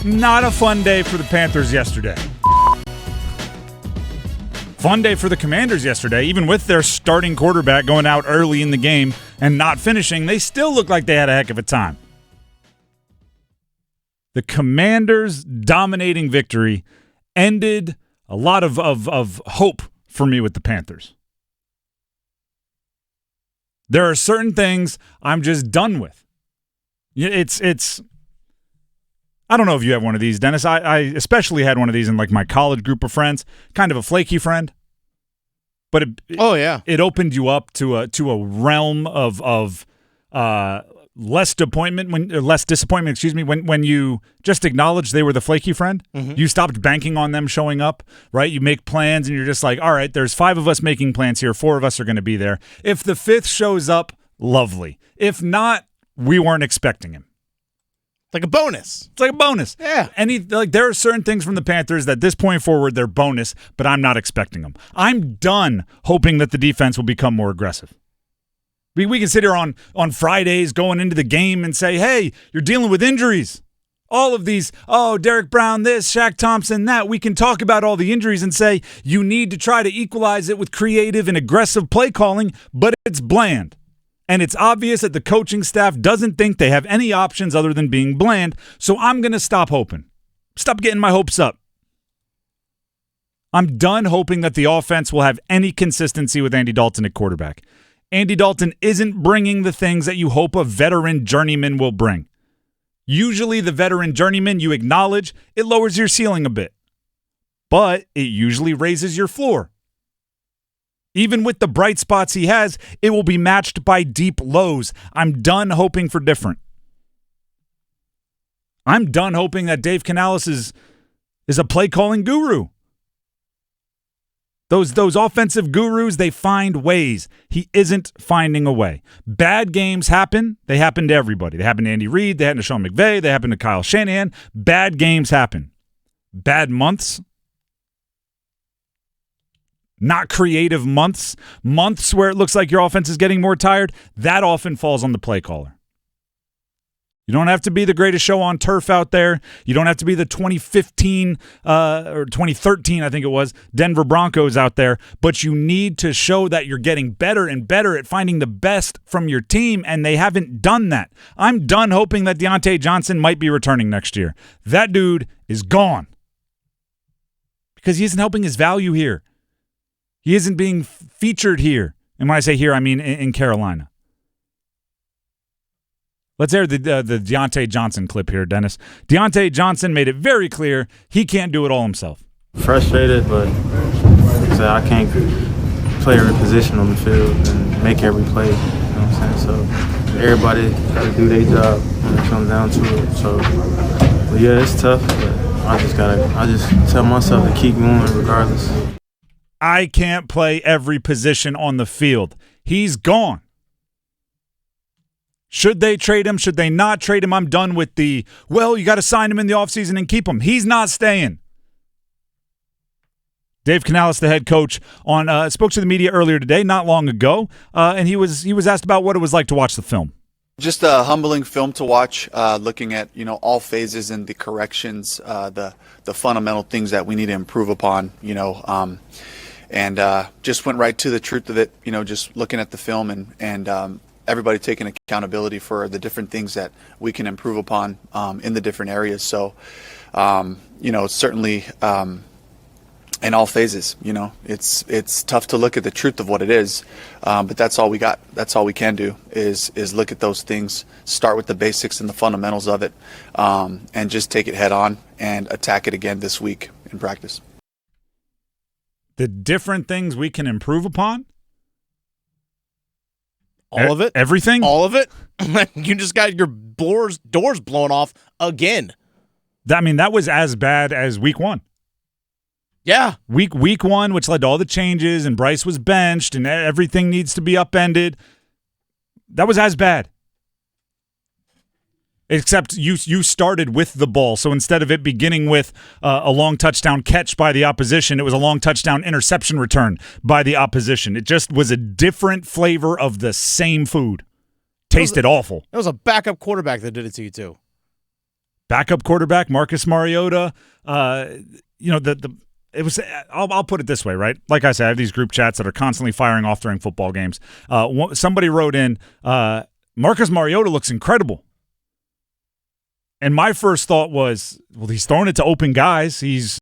Not a fun day for the Panthers yesterday. Fun day for the Commanders yesterday. Even with their starting quarterback going out early in the game and not finishing, they still looked like they had a heck of a time. The Commanders' dominating victory ended a lot of hope for me with the Panthers. There are certain things I'm just done with. It's. I don't know if you have one of these, Dennis. I especially had one of these in like my college group of friends. Kind of a flaky friend, but it opened you up to a realm of less disappointment when you just acknowledged they were the flaky friend. Mm-hmm. You stopped banking on them showing up, right? You make plans and you're just like, all right, there's 5 of us making plans here. 4 of us are going to be there. If the 5th shows up, lovely. If not, we weren't expecting him. Like a bonus. It's like a bonus. Yeah. There are certain things from the Panthers that this point forward, they're bonus, but I'm not expecting them. I'm done hoping that the defense will become more aggressive. We can sit here on Fridays going into the game and say, hey, you're dealing with injuries. All of these, Derrick Brown this, Shaq Thompson that. We can talk about all the injuries and say you need to try to equalize it with creative and aggressive play calling, but it's bland. And it's obvious that the coaching staff doesn't think they have any options other than being bland, so I'm going to stop hoping. Stop getting my hopes up. I'm done hoping that the offense will have any consistency with Andy Dalton at quarterback. Andy Dalton isn't bringing the things that you hope a veteran journeyman will bring. Usually the veteran journeyman, you acknowledge, it lowers your ceiling a bit. But it usually raises your floor. Even with the bright spots he has, it will be matched by deep lows. I'm done hoping for different. I'm done hoping that Dave Canales is a play-calling guru. Those offensive gurus, they find ways. He isn't finding a way. Bad games happen. They happen to everybody. They happen to Andy Reid. They happen to Sean McVay. They happen to Kyle Shanahan. Bad games happen. Bad months. Not creative months where it looks like your offense is getting more tired, that often falls on the play caller. You don't have to be the greatest show on turf out there. You don't have to be the 2015 or 2013, I think it was, Denver Broncos out there, but you need to show that you're getting better and better at finding the best from your team, and they haven't done that. I'm done hoping that Diontae Johnson might be returning next year. That dude is gone because he isn't helping his value here. He isn't being featured here. And when I say here, I mean in Carolina. Let's air the Diontae Johnson clip here, Dennis. Diontae Johnson made it very clear he can't do it all himself. Frustrated, but like I said, I can't play every position on the field and make every play. You know what I'm saying? So everybody got to do their job when it comes down to it. So, but yeah, it's tough, but I just tell myself to keep going regardless. I can't play every position on the field. He's gone. Should they trade him? Should they not trade him? I'm done with you got to sign him in the offseason and keep him. He's not staying. Dave Canales, the head coach, spoke to the media earlier today, not long ago, and he was asked about what it was like to watch the film. Just a humbling film to watch, looking at all phases and the corrections, the fundamental things that we need to improve upon, and just went right to the truth of it, just looking at the film and everybody taking accountability for the different things that we can improve upon in the different areas. So, certainly in all phases, it's tough to look at the truth of what it is, but that's all we got. That's all we can do is look at those things, start with the basics and the fundamentals of it, and just take it head on and attack it again this week in practice. The different things we can improve upon? All of it? Everything? All of it? You just got your doors blown off again. That was as bad as week 1. Yeah. Week 1, which led to all the changes, and Bryce was benched, and everything needs to be upended. That was as bad. Except you started with the ball, so instead of it beginning with a long touchdown catch by the opposition, it was a long touchdown interception return by the opposition. It just was a different flavor of the same food. Tasted awful. It was a backup quarterback that did it to you, too. backup quarterback Marcus Mariota. I'll put it this way, right? Like I said, I have these group chats that are constantly firing off during football games. Somebody wrote in, Marcus Mariota looks incredible. And my first thought was, well, he's throwing it to open guys. He's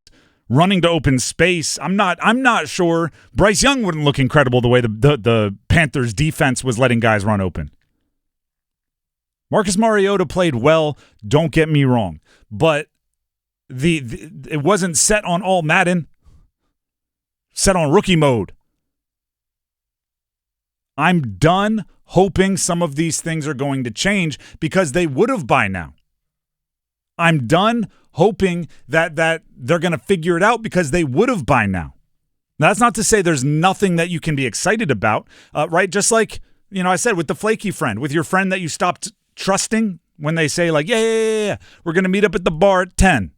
running to open space. I'm not sure. Bryce Young wouldn't look incredible the way the Panthers defense was letting guys run open. Marcus Mariota played well, don't get me wrong. But it wasn't set on all Madden. Set on rookie mode. I'm done hoping some of these things are going to change because they would have by now. I'm done hoping that they're going to figure it out because they would have by now. That's not to say there's nothing that you can be excited about, right? Just like, I said with the flaky friend, with your friend that you stopped trusting when they say like, yeah, we're going to meet up at the bar at 10.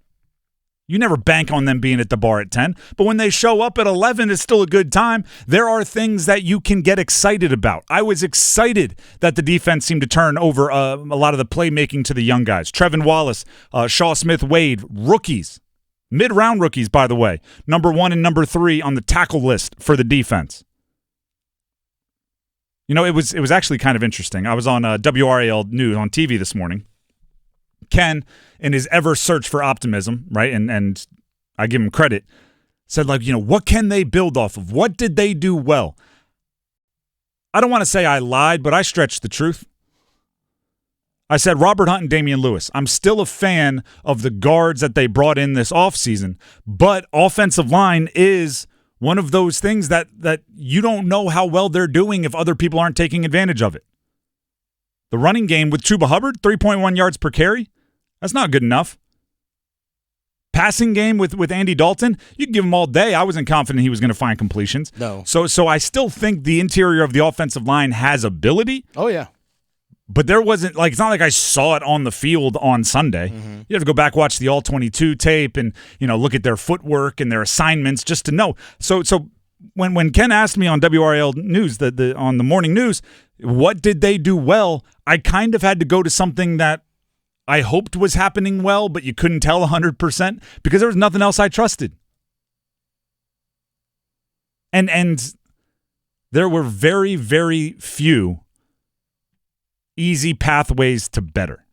You never bank on them being at the bar at 10, but when they show up at 11, it's still a good time. There are things that you can get excited about. I was excited that the defense seemed to turn over a lot of the playmaking to the young guys. Trevin Wallace, Shaw Smith-Wade, rookies, mid-round rookies, by the way, number 1 and number 3 on the tackle list for the defense. It was actually kind of interesting. I was on WRAL News on TV this morning. Ken, in his ever search for optimism, right, and I give him credit, said, like, what can they build off of? What did they do well? I don't want to say I lied, but I stretched the truth. I said Robert Hunt and Damian Lewis. I'm still a fan of the guards that they brought in this offseason, but offensive line is one of those things that you don't know how well they're doing if other people aren't taking advantage of it. The running game with Chuba Hubbard, 3.1 yards per carry, that's not good enough. Passing game with Andy Dalton, you can give him all day. I wasn't confident he was going to find completions. No. So I still think the interior of the offensive line has ability. Oh, yeah. But there wasn't, it's not like I saw it on the field on Sunday. Mm-hmm. You have to go back, watch the All-22 tape and, look at their footwork and their assignments just to know. So when Ken asked me on WRAL News, on the morning news, what did they do well, I kind of had to go to something that I hoped was happening well, but you couldn't tell 100% because there was nothing else I trusted. And there were very, very few easy pathways to better.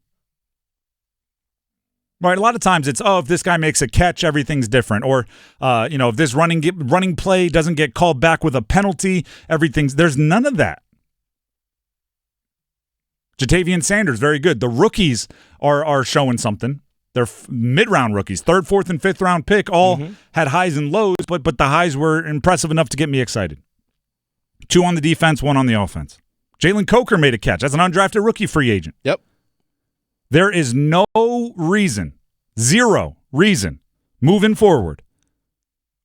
Right, a lot of times it's, if this guy makes a catch, everything's different. Or, if this running play doesn't get called back with a penalty, there's none of that. Jadeveon Sanders, very good. The rookies are showing something. They're mid-round rookies. 3rd, 4th, and 5th round pick all had highs and lows, but the highs were impressive enough to get me excited. 2 on the defense, 1 on the offense. Jalen Coker made a catch as an undrafted rookie free agent. Yep. There is no reason, 0 reason, moving forward,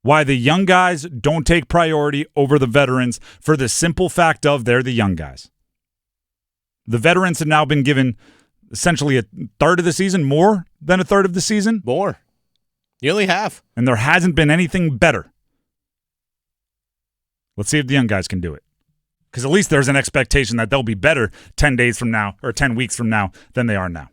why the young guys don't take priority over the veterans for the simple fact of they're the young guys. The veterans have now been given essentially a third of the season, more than a third of the season. More. Nearly half. And there hasn't been anything better. Let's see if the young guys can do it. Because at least there's an expectation that they'll be better 10 days from now or 10 weeks from now than they are now.